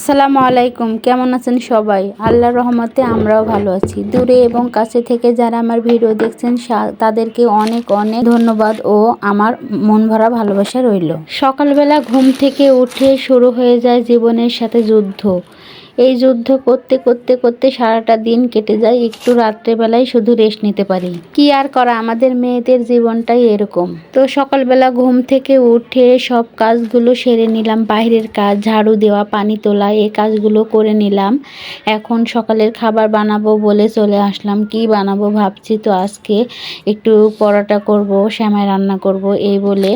আসসালামু আলাইকুম। কেমন আছেন সবাই? আল্লাহর রহমতে আমরাও ভালো আছি। দূরে এবং কাছে থেকে যারা আমার ভিডিও দেখছেন তাদেরকে অনেক অনেক ধন্যবাদ ও আমার মন ভরা ভালোবাসা রইল। সকালবেলা ঘুম থেকে উঠে শুরু হয়ে যায় জীবনের সাথে যুদ্ধ। এই যুদ্ধ করতে করতে করতে সারাটা দিন কেটে যায়, একটু রাত্রেবেলায় শুধু রেস্ট নিতে পারি। কি আর করা, আমাদের মেয়েদের জীবনটাই এরকম। তো সকালবেলা ঘুম থেকে উঠে সব কাজগুলো সেরে নিলাম, বাইরের কাজ, ঝাড়ু দেওয়া, পানি তোলা, এই কাজগুলো করে নিলাম। এখন সকালের খাবার বানাবো বলে চলে আসলাম। কি বানাবো ভাবছি, তো আজকে একটু পরোটা করব, সেমাই রান্না করব, এই বলে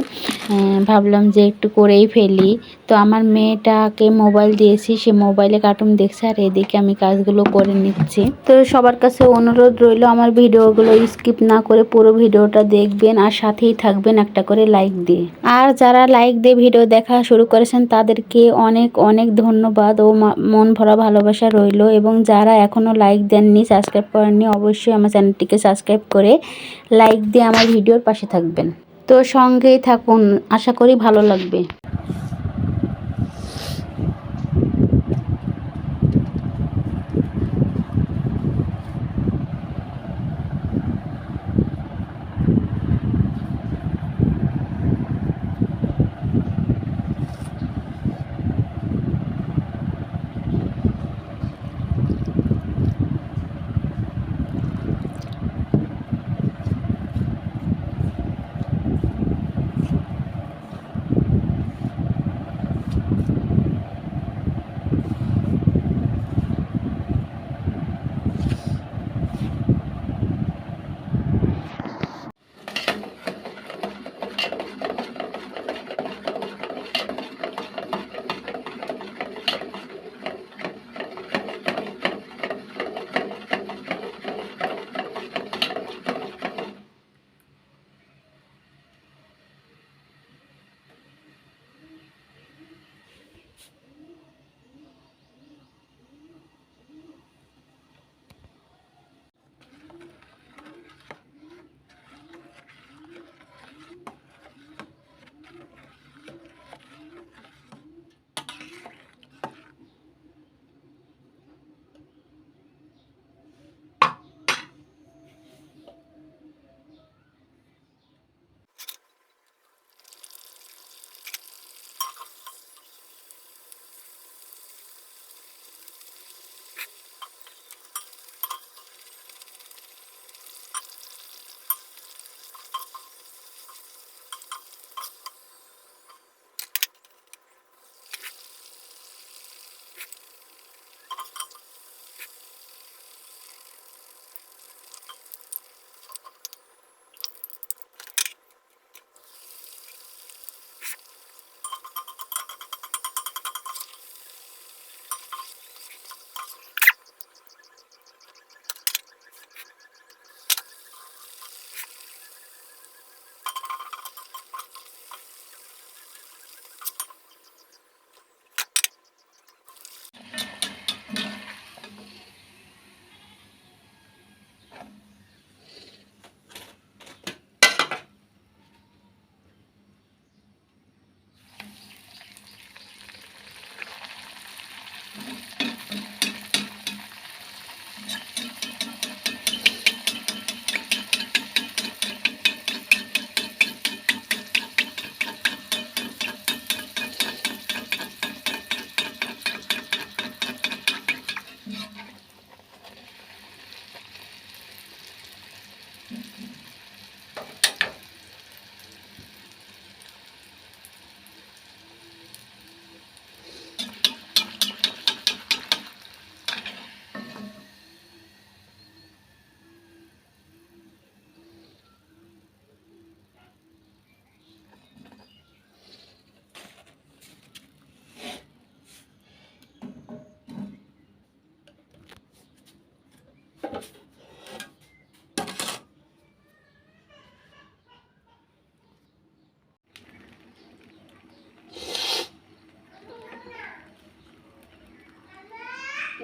ভাবলাম যে একটু করেই ফেলি। তো আমার মেয়েটাকে মোবাইল দিয়েছি, সে মোবাইলে কার্টুন দেখছে আর এদিকে আমি কাজগুলো করে নিচ্ছি। তো সবার কাছে অনুরোধ রইল আমার ভিডিওগুলো স্কিপ না করে পুরো ভিডিওটা দেখবেন আর সাথেই থাকবেন একটা করে লাইক দিয়ে। আর যারা লাইক দিয়ে ভিডিও দেখা শুরু করেছেন তাদেরকে অনেক অনেক ধন্যবাদ ও মন ভরা ভালোবাসা রইল, এবং যারা এখনও লাইক দেননি, সাবস্ক্রাইব করেননি, অবশ্যই আমার চ্যানেলটিকে সাবস্ক্রাইব করে লাইক দিয়ে আমার ভিডিওর পাশে থাকবেন। তো সঙ্গেই থাকুন, আশা করি ভালো লাগবে।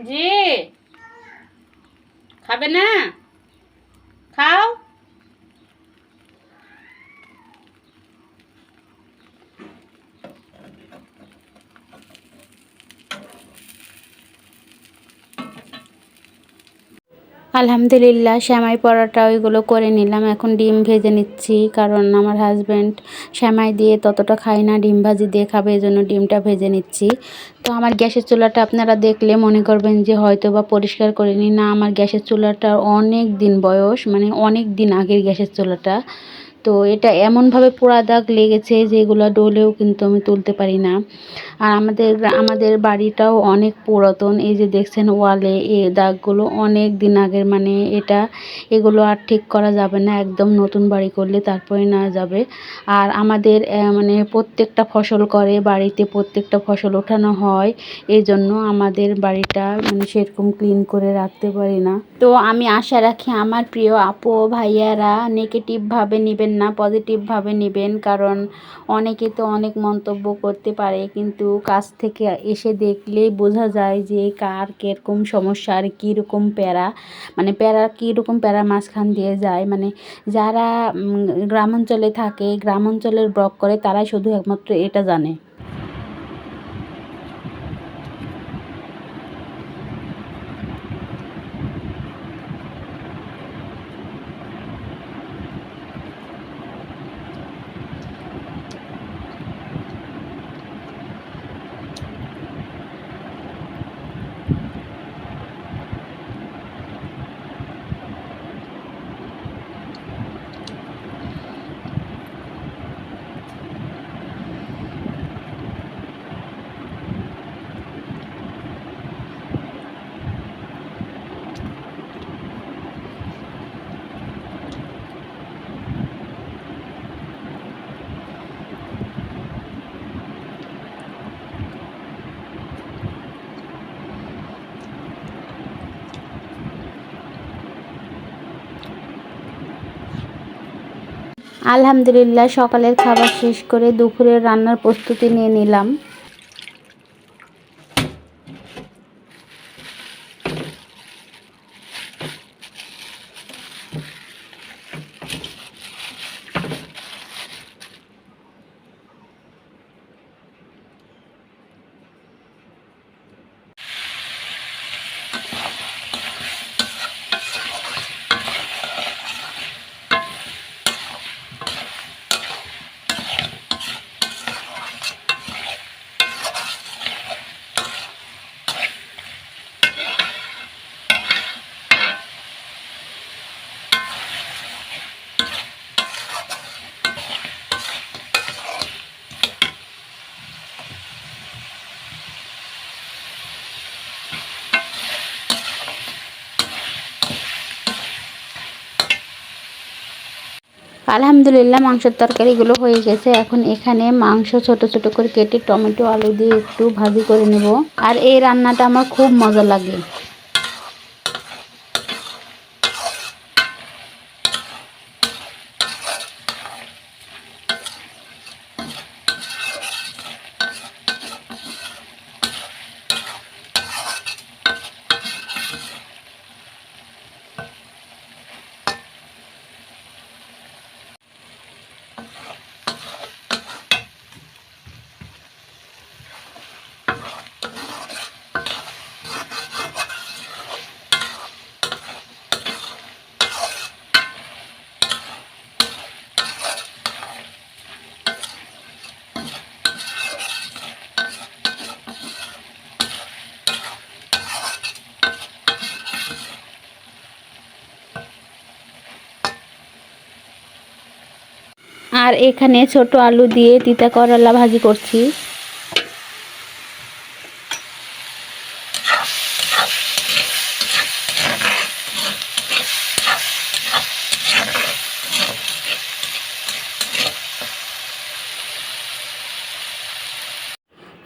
জি, খাবে না? খাও। আলহামদুলিল্লাহ সেমাই পরোটা ওইগুলো করে নিলাম। এখন ডিম ভেজে নিচ্ছি, কারণ আমার হাজব্যান্ড সেমাই দিয়ে ততটা খায় না, ডিম ভাজি দিয়ে খাবে, এই জন্য ডিমটা ভেজে নিচ্ছি। তো আমার গ্যাসের চুলাটা আপনারা দেখলে মনে করবেন যে হয়তো বা পরিষ্কার করিনি। না, আমার গ্যাসের চুলাটা অনেক দিন বয়স, মানে অনেক দিন আগের গ্যাসের চুলাটা। তো এটা এমনভাবে পোড়া দাগ লেগেছে যেগুলো ডলেও কিন্তু আমি তুলতে পারি না। আর আমাদের বাড়িটাও অনেক পুরাতন। এই যে দেখছেন ওয়ালে এই দাগগুলো অনেক দিন আগের, মানে এগুলো আর ঠিক করা যাবে না, একদম নতুন বাড়ি করলে তারপরে না যাবে। আর আমাদের মানে প্রত্যেকটা ফসল করে বাড়িতে, প্রত্যেকটা ফসল ওঠানো হয়, এই জন্য আমাদের বাড়িটা মানে সেরকম ক্লিন করে রাখতে পারি না। তো আমি আশা রাখি আমার প্রিয় আপু ভাইয়ারা নেগেটিভভাবে নেবেন না, পজিটিভভাবে নেবেন, কারণ অনেকে তো অনেক মন্তব্য করতে পারে, কিন্তু কাছ থেকে এসে দেখলেই বোঝা যায় যে কার কীরকম সমস্যা আর কীরকম প্যারা, মানে কীরকম প্যারা মাঝখান দিয়ে যায়। মানে যারা গ্রামাঞ্চলে থাকে, গ্রামাঞ্চলের ব্লগ করে, তারাই শুধু একমাত্র এটা জানে। আলহামদুলিল্লাহ সকালের খাবার শেষ করে দুপুরের রান্নার প্রস্তুতি নিয়ে নিলাম। আলহামদুলিল্লাহ মাংসের তরকারিগুলো হয়ে গেছে। এখন এখানে মাংস ছোট ছোট করে কেটে টমেটো আলু দিয়ে একটু ভাজি করে নেব। আর এই রান্নাটা আমার খুব মজা লাগে। আর এখানে ছোট আলু দিয়ে তিতা করলা ভাজি করছি।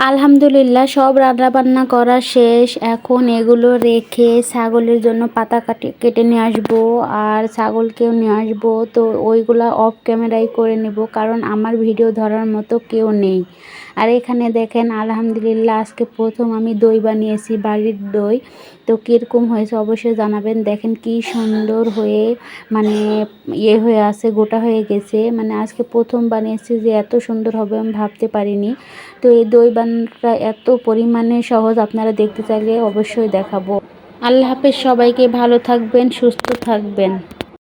আলহামদুলিল্লাহ সব রান্নাবান্না করা শেষ। এখন এগুলো রেখে ছাগলের জন্য পাতা কেটে নিয়ে আসবো, আর ছাগলকেও নিয়ে আসবো। তো ওইগুলা অফ ক্যামেরায় করে নেব, কারণ আমার ভিডিও ধরার মতো কেউ নেই। আর এখানে দেখেন আলহামদুলিল্লাহ আজকে প্রথম আমি দই বানিয়েছি, বাড়ির দই। তো কীরকম হয়েছে অবশ্যই জানাবেন। দেখেন কি সুন্দর হয়ে মানে হয়ে আছে, গোটা হয়ে গেছে। মানে আজকে প্রথম বানিয়েছি, যে এত সুন্দর হবে আমি ভাবতে পারিনি। তো এই দই বানানোটা এত পরিমাণে সহজ, আপনারা দেখতে চাইলে অবশ্যই দেখাবো। আল্লাহ হাফেজ, সবাইকে ভালো থাকবেন, সুস্থ থাকবেন।